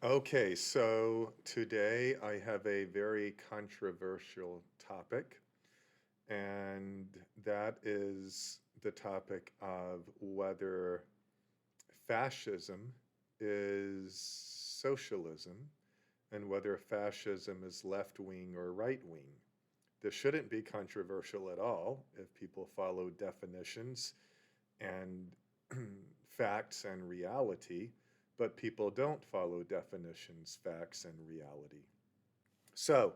Okay, so today I have a very controversial topic, and that is the topic of whether fascism is socialism and whether fascism is left wing or right wing. This shouldn't be controversial at all if people follow definitions and facts and reality, but people don't follow definitions, facts, and reality. So,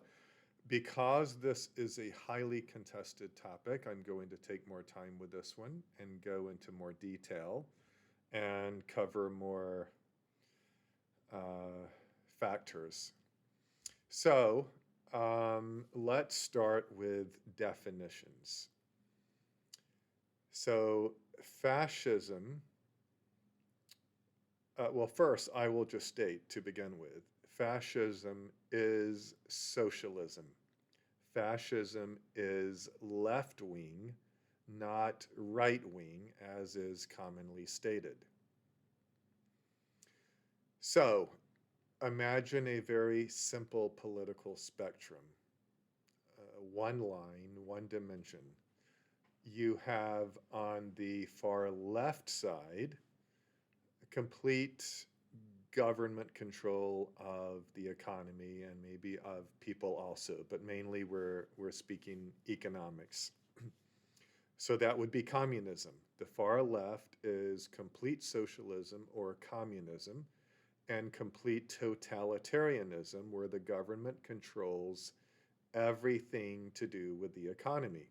because this is a highly contested topic, I'm going to take more time with this one and go into more detail and cover more uh, factors. So, let's start with definitions. So, fascism, well, first, I will just state to begin with fascism is socialism. Fascism is left wing, not right wing, as is commonly stated. So, imagine a very simple political spectrum, one line, one dimension. You have on the far left side complete government control of the economy and maybe of people also, but mainly we're speaking economics. So that would be communism. The far left is complete socialism or communism, and complete totalitarianism, where the government controls everything to do with the economy.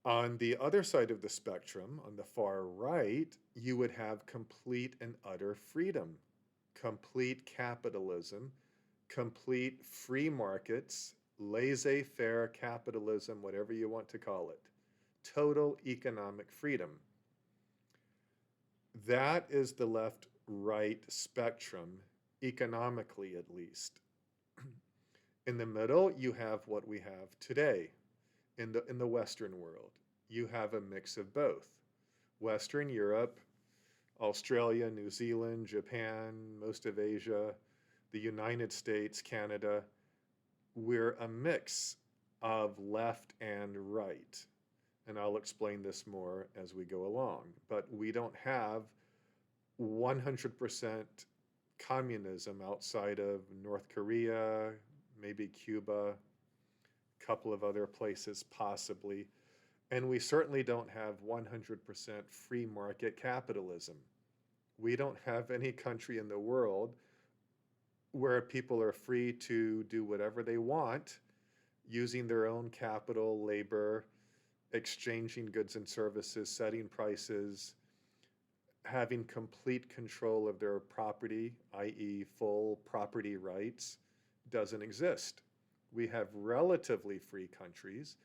On the other side of the spectrum, on the far right, you would have complete and utter freedom, complete capitalism, complete free markets, laissez-faire capitalism, whatever you want to call it, total economic freedom. That is the left-right spectrum, economically at least. In the middle, you have what we have today in the Western world. You have a mix of both. Western Europe, Australia, New Zealand, Japan, most of Asia, the United States, Canada, we're a mix of left and right. And I'll explain this more as we go along. But we don't have 100% communism outside of North Korea, maybe Cuba, a couple of other places possibly. And we certainly don't have 100% free market capitalism. We don't have any country in the world where people are free to do whatever they want using their own capital, labor, exchanging goods and services, setting prices, having complete control of their property, i.e., full property rights, doesn't exist. We have relatively free countries,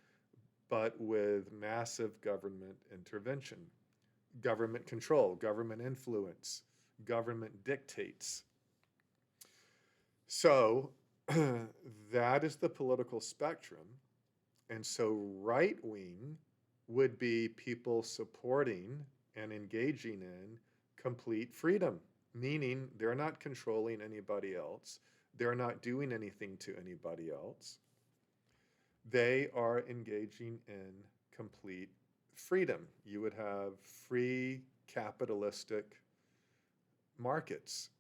but with massive government intervention, government control, government influence, government dictates. So that is the political spectrum. And so right wing would be people supporting and engaging in complete freedom, meaning they're not controlling anybody else. They're not doing anything to anybody else. They are engaging in complete freedom. You would have free capitalistic markets.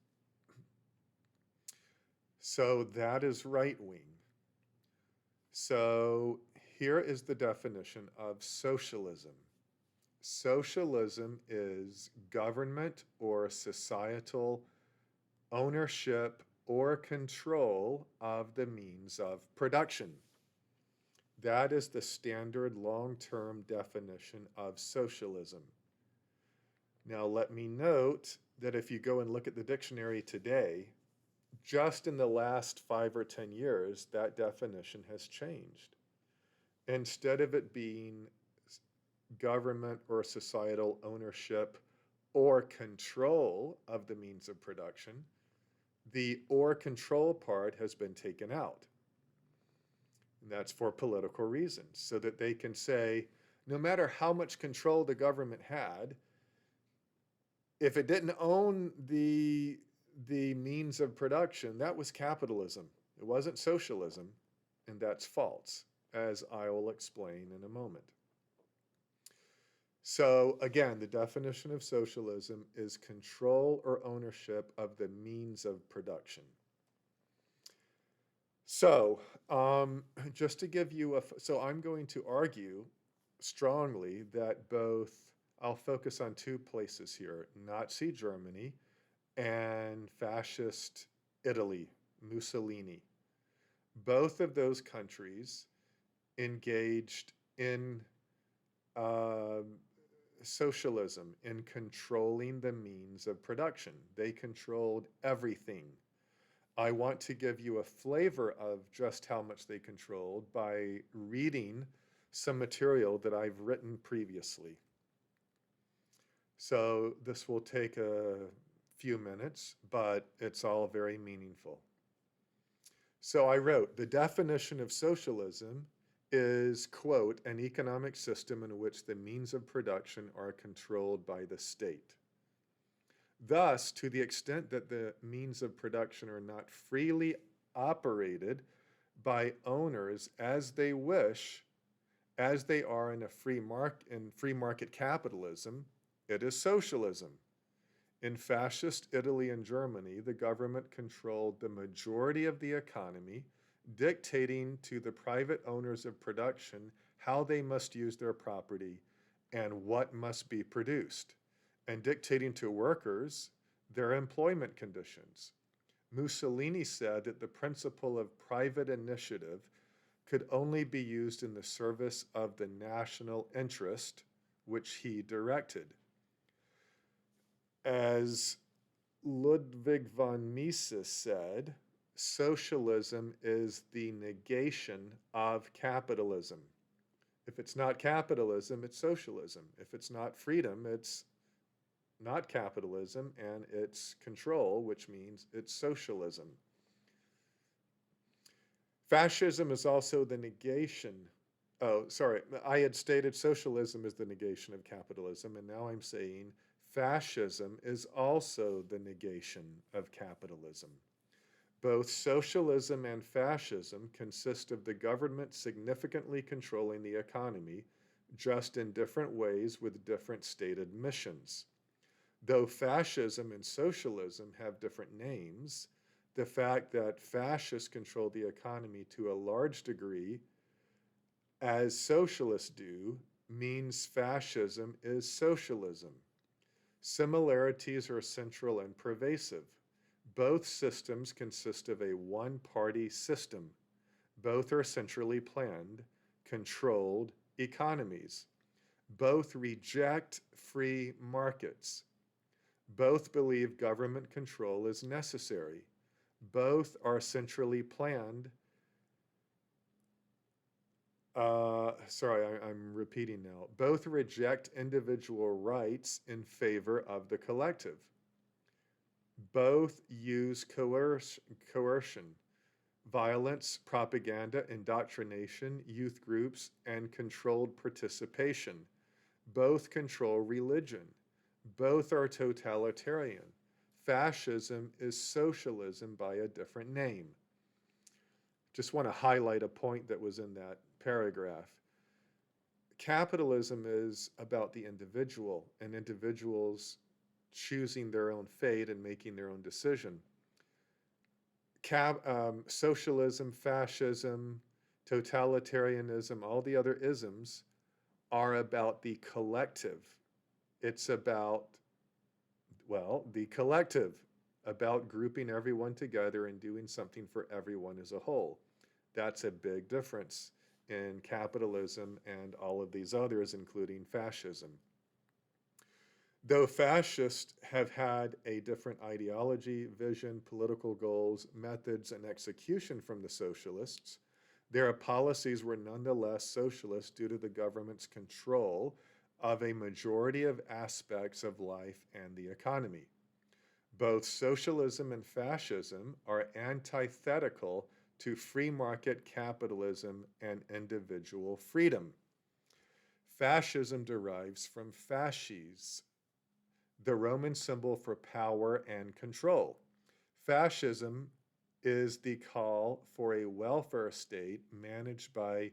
So that is right wing. So here is the definition of socialism. Socialism is government or societal ownership or control of the means of production. That is the standard long-term definition of socialism. Now, let me note that if you go and look at the dictionary today, just in the last 5 or 10 years, that definition has changed. Instead of it being government or societal ownership or control of the means of production, the or control part has been taken out. And that's for political reasons, so that they can say, no matter how much control the government had, if it didn't own the the means of production, that was capitalism. It wasn't socialism, and that's false, as I will explain in a moment. So again, the definition of socialism is control or ownership of the means of production. So just to give you so I'm going to argue strongly that I'll focus on two places here, Nazi Germany and fascist Italy, Mussolini. Both of those countries engaged in uh, socialism, in controlling the means of production. They controlled everything. I want to give you a flavor of just how much they controlled by reading some material that I've written previously. So this will take a few minutes, but it's all very meaningful. So I wrote, the definition of socialism is, quote, an economic system in which the means of production are controlled by the state. Thus, to the extent that the means of production are not freely operated by owners as they wish, as they are in free market capitalism, it is socialism. In fascist Italy and Germany, the government controlled the majority of the economy, dictating to the private owners of production how they must use their property and what must be produced, and dictating to workers their employment conditions. Mussolini said that the principle of private initiative could only be used in the service of the national interest, which he directed. As Ludwig von Mises said, socialism is the negation of capitalism. If it's not capitalism, it's socialism. If it's not freedom, it's not capitalism, and it's control, which means it's socialism. Fascism is also the negation. Oh, sorry, I had stated socialism is the negation of capitalism, and now I'm saying fascism is also the negation of capitalism. Both socialism and fascism consist of the government significantly controlling the economy, just in different ways with different stated missions. Though fascism and socialism have different names, the fact that fascists control the economy to a large degree, as socialists do, means fascism is socialism. Similarities are central and pervasive. Both systems consist of a one-party system. Both are centrally planned, controlled economies. Both reject free markets. Both believe government control is necessary. Both are centrally planned. I'm repeating now. Both reject individual rights in favor of the collective. Both use coercion, violence, propaganda, indoctrination, youth groups, and controlled participation. Both control religion. Both are totalitarian. Fascism is socialism by a different name. Just want to highlight a point that was in that paragraph. Capitalism is about the individual and individuals choosing their own fate and making their own decision. Socialism, fascism, totalitarianism, all the other isms are about the collective. It's about, well, the collective, about grouping everyone together and doing something for everyone as a whole. That's a big difference in capitalism and all of these others, including fascism. Though fascists have had a different ideology, vision, political goals, methods, and execution from the socialists, their policies were nonetheless socialist due to the government's control of a majority of aspects of life and the economy. Both socialism and fascism are antithetical to free market capitalism and individual freedom. Fascism derives from fasces, the Roman symbol for power and control. Fascism is the call for a welfare state managed by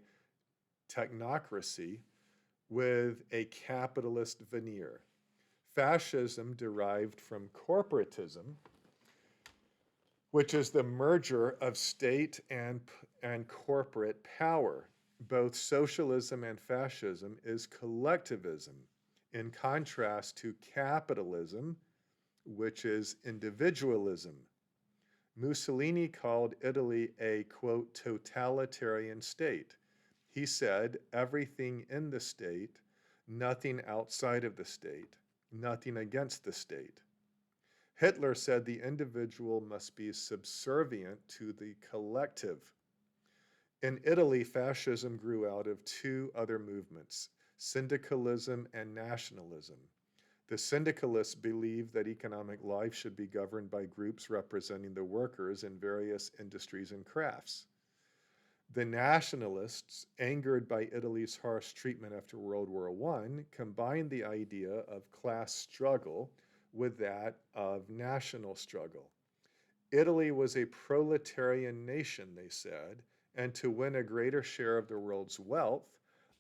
technocracy with a capitalist veneer. Fascism derived from corporatism, which is the merger of state and corporate power. Both socialism and fascism is collectivism, in contrast to capitalism, which is individualism. Mussolini called Italy a, quote, totalitarian state. He said, everything in the state, nothing outside of the state, nothing against the state. Hitler said the individual must be subservient to the collective. In Italy, fascism grew out of two other movements, syndicalism and nationalism. The syndicalists believed that economic life should be governed by groups representing the workers in various industries and crafts. The nationalists, angered by Italy's harsh treatment after World War I, combined the idea of class struggle with that of national struggle. Italy was a proletarian nation, they said, and to win a greater share of the world's wealth,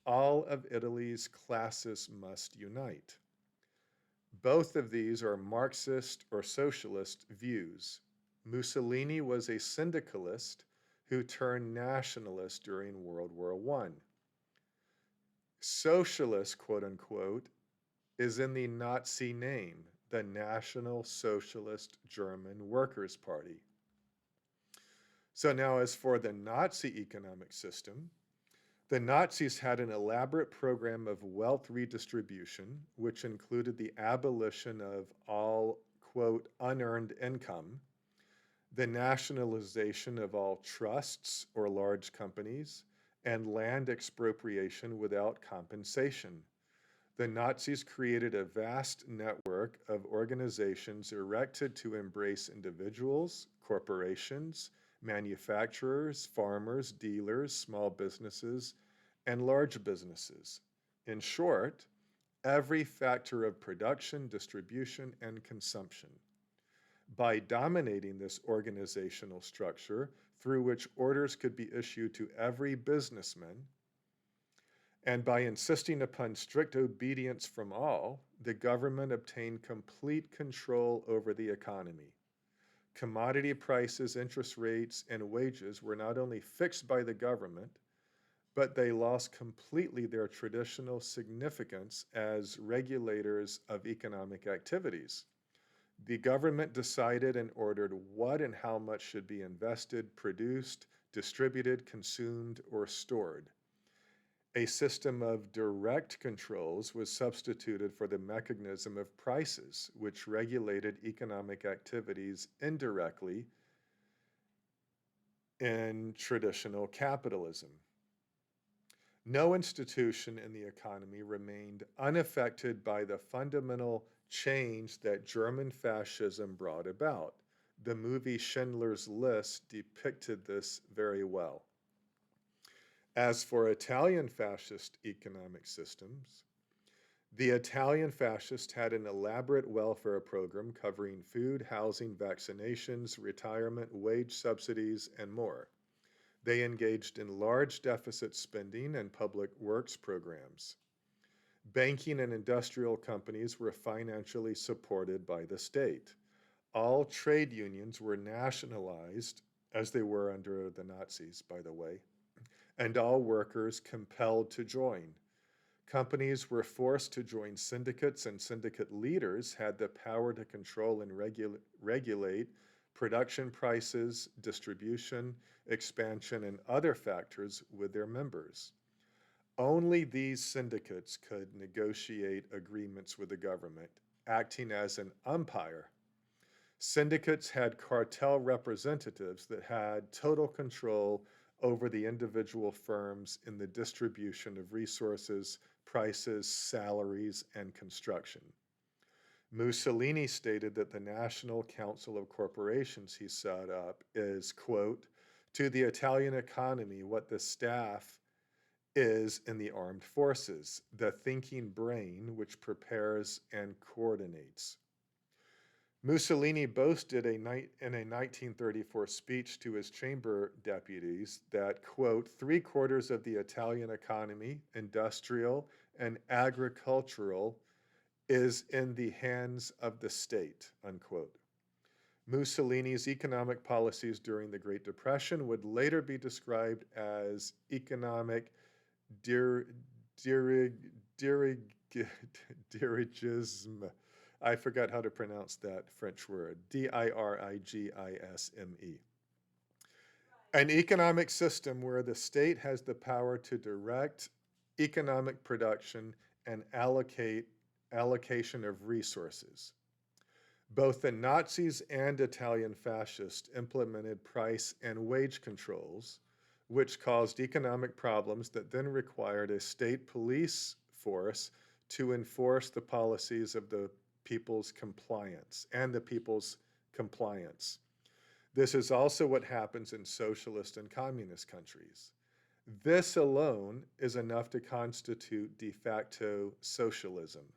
all of Italy's classes must unite. Both of these are Marxist or socialist views. Mussolini was a syndicalist who turned nationalist during World War I. Socialist, quote unquote, is in the Nazi name, the National Socialist German Workers' Party. So now as for the Nazi economic system, the Nazis had an elaborate program of wealth redistribution, which included the abolition of all, quote, unearned income, the nationalization of all trusts or large companies, and land expropriation without compensation. The Nazis created a vast network of organizations erected to embrace individuals, corporations, manufacturers, farmers, dealers, small businesses, and large businesses. In short, every factor of production, distribution, and consumption. By dominating this organizational structure through which orders could be issued to every businessman, and by insisting upon strict obedience from all, the government obtained complete control over the economy. Commodity prices, interest rates, and wages were not only fixed by the government, but they lost completely their traditional significance as regulators of economic activities. The government decided and ordered what and how much should be invested, produced, distributed, consumed, or stored. A system of direct controls was substituted for the mechanism of prices, which regulated economic activities indirectly in traditional capitalism. No institution in the economy remained unaffected by the fundamental change that German fascism brought about. The movie Schindler's List depicted this very well. As for Italian fascist economic systems, the Italian fascists had an elaborate welfare program covering food, housing, vaccinations, retirement, wage subsidies, and more. They engaged in large deficit spending and public works programs. Banking and industrial companies were financially supported by the state. All trade unions were nationalized, as they were under the Nazis, by the way, and all workers compelled to join. Companies were forced to join syndicates, and syndicate leaders had the power to control and regulate production prices, distribution, expansion, and other factors with their members. Only these syndicates could negotiate agreements with the government, acting as an umpire. Syndicates had cartel representatives that had total control over the individual firms in the distribution of resources, prices, salaries, and construction. Mussolini stated that the National Council of Corporations he set up is, quote, to the Italian economy what the staff is in the armed forces, the thinking brain which prepares and coordinates. Mussolini boasted in a 1934 speech to his chamber deputies that, quote, "3/4 of the Italian economy, industrial and agricultural, is in the hands of the state," unquote. Mussolini's economic policies during the Great Depression would later be described as economic dir, dirig, dirig, dirigisme. I forgot how to pronounce that French word. Dirigisme. An economic system where the state has the power to direct economic production and allocation of resources. Both the Nazis and Italian fascists implemented price and wage controls, which caused economic problems that then required a state police force to enforce the policies of the people's compliance and the people's compliance. This is also what happens in socialist and communist countries. This alone is enough to constitute de facto socialism.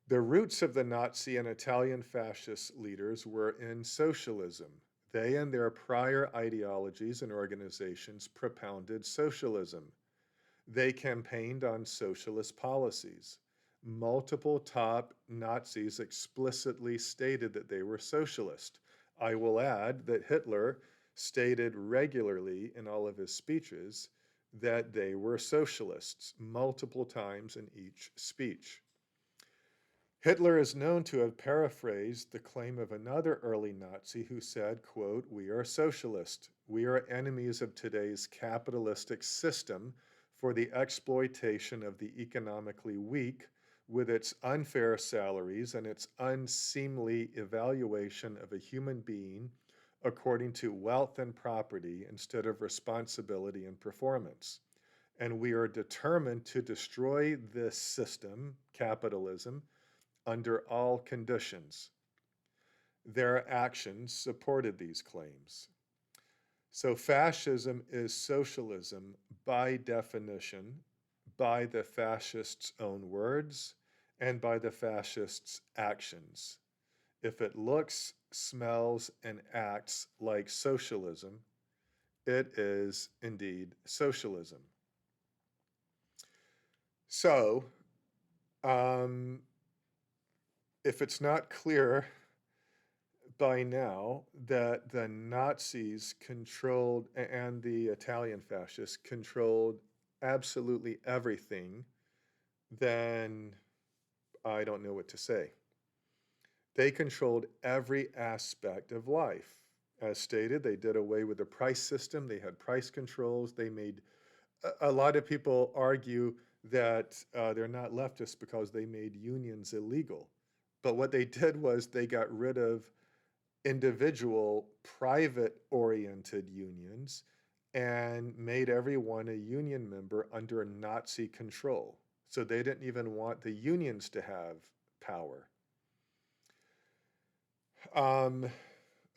The roots of the Nazi and Italian fascist leaders were in socialism. They and their prior ideologies and organizations propounded socialism. They campaigned on socialist policies. Multiple top Nazis explicitly stated that they were socialist. I will add that Hitler stated regularly in all of his speeches that they were socialists, multiple times in each speech. Hitler is known to have paraphrased the claim of another early Nazi who said, quote, "We are socialist. We are enemies of today's capitalistic system for the exploitation of the economically weak with its unfair salaries and its unseemly evaluation of a human being according to wealth and property instead of responsibility and performance. And we are determined to destroy this system, capitalism, under all conditions." Their actions supported these claims. So fascism is socialism by definition, by the fascists' own words, and by the fascists' actions. If it looks, smells, and acts like socialism, it is indeed socialism. So, if it's not clear by now that the Nazis controlled and the Italian fascists controlled absolutely everything, then I don't know what to say. They controlled every aspect of life. As stated, they did away with the price system. They had price controls. They made, a lot of people argue that they're not leftists because they made unions illegal. But what they did was they got rid of individual, private-oriented unions and made everyone a union member under Nazi control. So they didn't even want the unions to have power.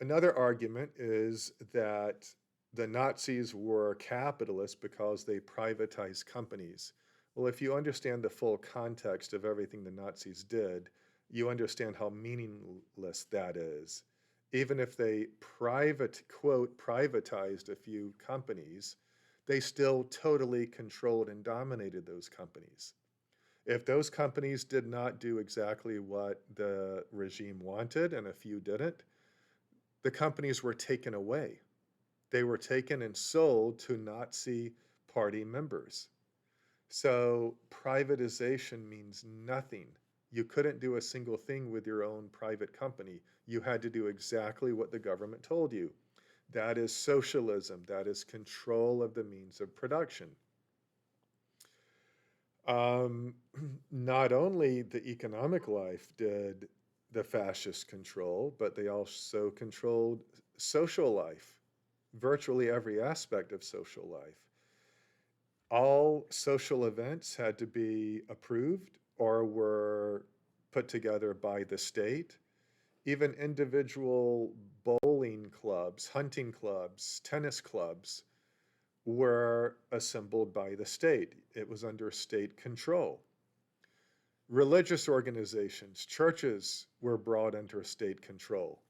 Another argument is that the Nazis were capitalists because they privatized companies. Well, if you understand the full context of everything the Nazis did, you understand how meaningless that is. Even if they quote, privatized a few companies, they still totally controlled and dominated those companies. If those companies did not do exactly what the regime wanted, and a few didn't, the companies were taken away. They were taken and sold to Nazi party members. So privatization means nothing. You couldn't do a single thing with your own private company. You had to do exactly what the government told you. That is socialism. That is control of the means of production. Not only the economic life did the fascists control, but they also controlled social life, virtually every aspect of social life. All social events had to be approved or were put together by the state. Even individual bowling clubs, hunting clubs, tennis clubs were assembled by the state. It was under state control. Religious organizations, churches were brought under state control.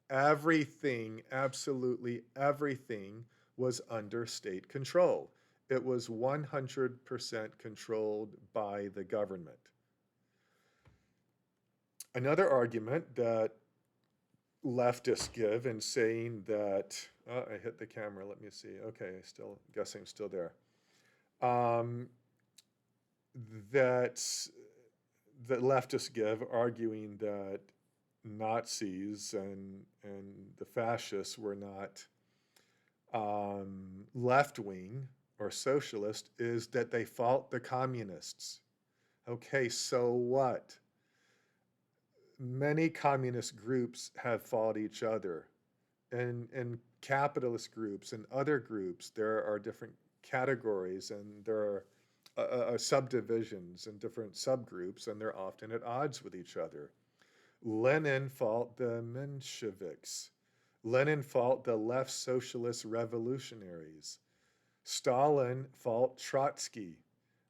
Everything, absolutely everything, was under state control. It was 100% controlled by the government. Another argument that leftists give in saying that, oh, I hit the camera, let me see. Okay, I still guess I'm still there. Um, that that leftists give, arguing that Nazis and the fascists were not left wing or socialist, is that they fault the communists. Okay, so what? Many communist groups have fought each other, and capitalist groups and other groups. There are different categories, and there are subdivisions and different subgroups, and they're often at odds with each other. Lenin fought the Mensheviks. Lenin fought the left socialist revolutionaries. Stalin fought Trotsky.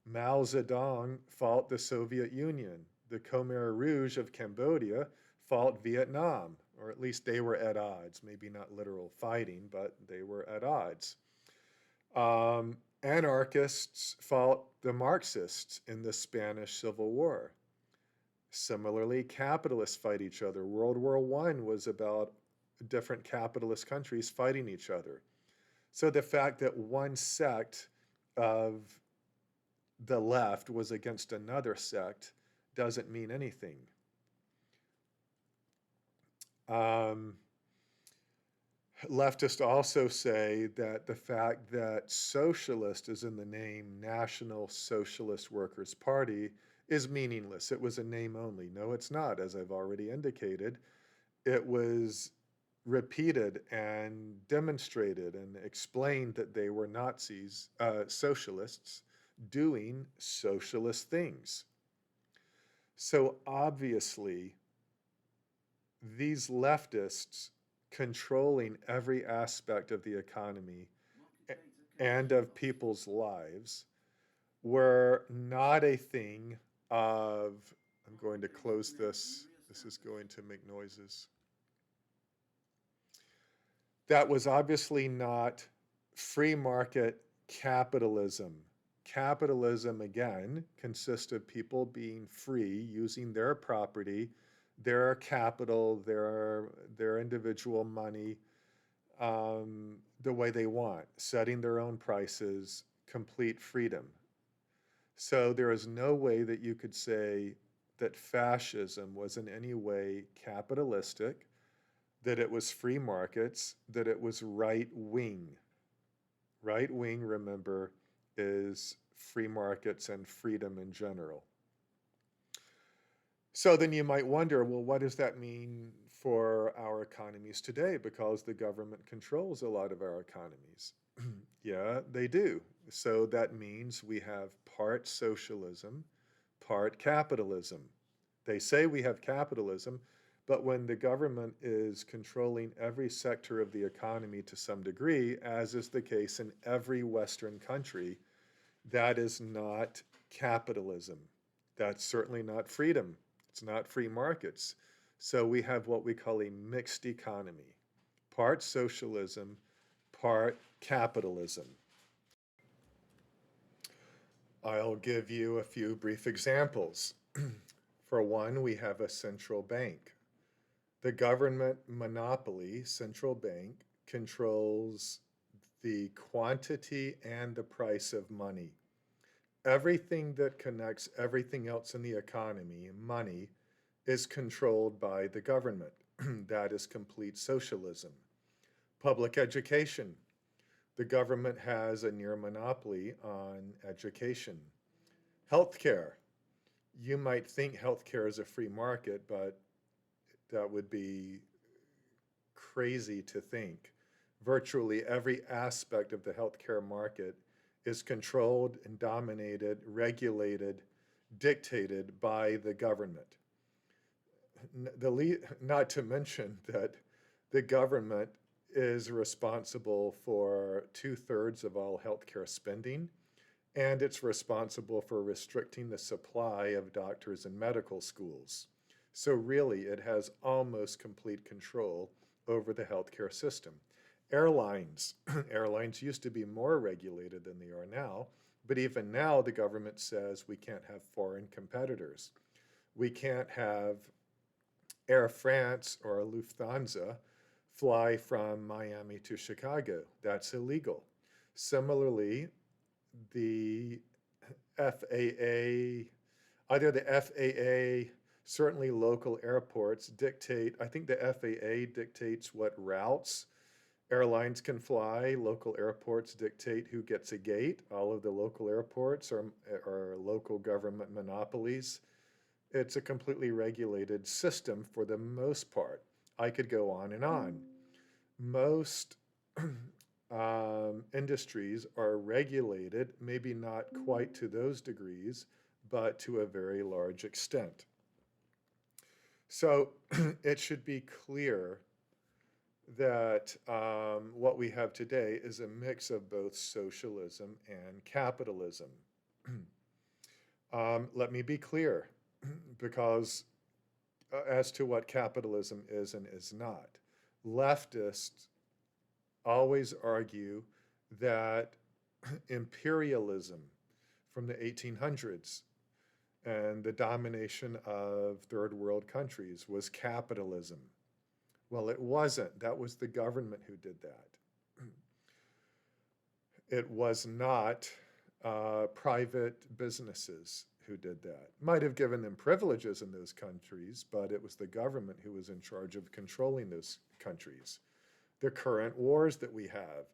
Mao Zedong fought the Soviet Union. The Khmer Rouge of Cambodia fought Vietnam, or at least they were at odds. Maybe not literal fighting, but they were at odds. Anarchists fought the Marxists in the Spanish Civil War. Similarly, capitalists fight each other. World War I was about different capitalist countries fighting each other. So the fact that one sect of the left was against another sect doesn't mean anything. Leftists also say that the fact that socialist is in the name National Socialist Workers' Party is meaningless. It was a name only. No, it's not, as I've already indicated. It was repeated and demonstrated and explained that they were Nazis, socialists, doing socialist things. So obviously, these leftists controlling every aspect of the economy and of people's lives were not a thing of, I'm going to close this, this is going to make noises. That was obviously not free market capitalism. Capitalism, again, consists of people being free, using their property, their capital, their individual money, the way they want, setting their own prices, complete freedom. So there is no way that you could say that fascism was in any way capitalistic, that it was free markets, that it was right wing. Right wing, remember, is free markets and freedom in general. So then you might wonder, well, what does that mean for our economies today? Because the government controls a lot of our economies. Yeah, they do. So that means we have part socialism, part capitalism. They say we have capitalism, but when the government is controlling every sector of the economy to some degree, as is the case in every Western country, that is not capitalism. That's certainly not freedom. It's not free markets. So we have what we call a mixed economy, part socialism, part capitalism. I'll give you a few brief examples. For one, we have a central bank. The government monopoly, central bank, controls the quantity and the price of money. Everything that connects everything else in the economy, money, is controlled by the government. That is complete socialism. Public education. The government has a near monopoly on education. Healthcare. You might think healthcare is a free market, but that would be crazy to think. Virtually every aspect of the healthcare market is controlled and dominated, regulated, dictated by the government. Not to mention that the government is responsible for 2/3 of all healthcare spending and it's responsible for restricting the supply of doctors in medical schools. So really, it has almost complete control over the healthcare system. Airlines, airlines used to be more regulated than they are now, but even now the government says we can't have foreign competitors. We can't have Air France or Lufthansa fly from Miami to Chicago. That's illegal. Similarly, the FAA, either the FAA, certainly local airports dictate, I think the FAA dictates what routes airlines can fly. Local airports dictate who gets a gate. All of the local airports are local government monopolies. It's a completely regulated system for the most part. I could go on and on. Most industries are regulated, maybe not quite to those degrees, but to a very large extent. So it should be clear that what we have today is a mix of both socialism and capitalism. Let me be clear, because as to what capitalism is and is not. Leftists always argue that imperialism from the 1800s and the domination of third world countries was capitalism. Well, it wasn't. That was the government who did that. It was not private businesses who did that. Might have given them privileges in those countries, but it was the government who was in charge of controlling those countries. The current wars that we have,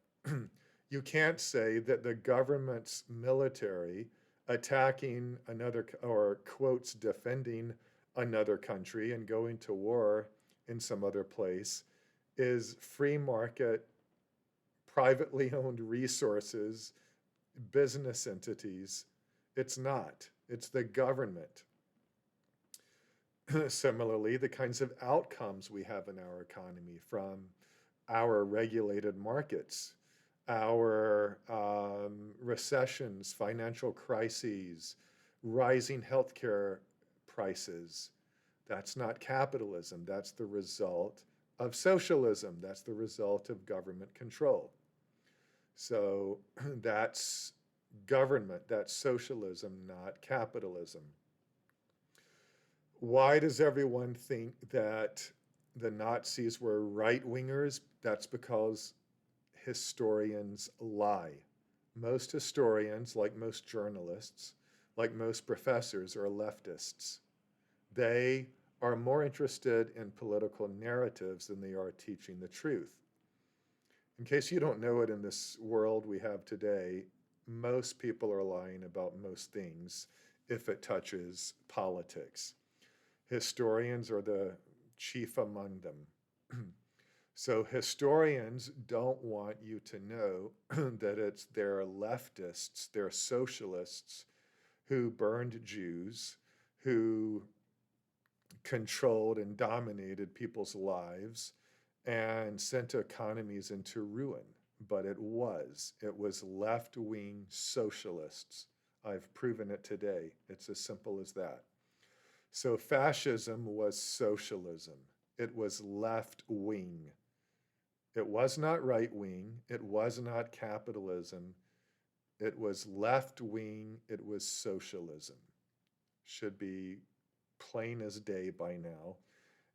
you can't say that the government's military attacking another, or quotes, defending another country and going to war in some other place is free market, privately owned resources, business entities. It's not. It's the government. Similarly, the kinds of outcomes we have in our economy from our regulated markets, our recessions, financial crises, rising healthcare prices, that's not capitalism. That's the result of socialism. That's the result of government control. So that's government, that's socialism, not capitalism. Why does everyone think that the Nazis were right-wingers? That's because historians lie. Most historians, like most journalists, like most professors, are leftists. They are more interested in political narratives than they are teaching the truth. In case you don't know it, in this world we have today, most people are lying about most things if it touches politics. Historians are the chief among them. So historians don't want you to know that it's their leftists, their socialists, who burned Jews, who controlled and dominated people's lives and sent economies into ruin. But it was left-wing socialists. I've proven it today. It's as simple as that. So fascism was socialism. It was left-wing. It was not right-wing. It was not capitalism. It was left-wing. It was socialism. Should be plain as day by now.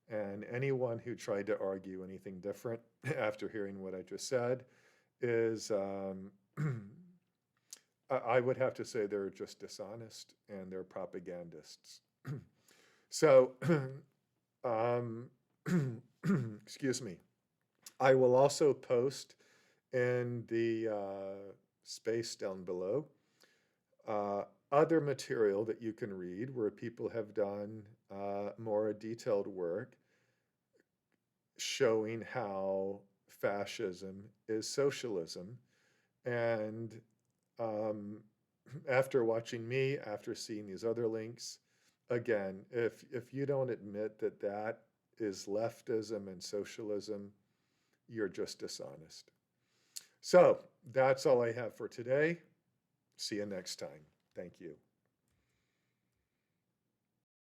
And anyone who tried to argue anything different after hearing what I just said is, I would have to say they're just dishonest and they're propagandists. So, excuse me. I will also post in the space down below other material that you can read where people have done more detailed work showing how fascism is socialism. And after watching me, after seeing these other links, again, if you don't admit that that is leftism and socialism, you're just dishonest. So that's all I have for today. See you next time. Thank you.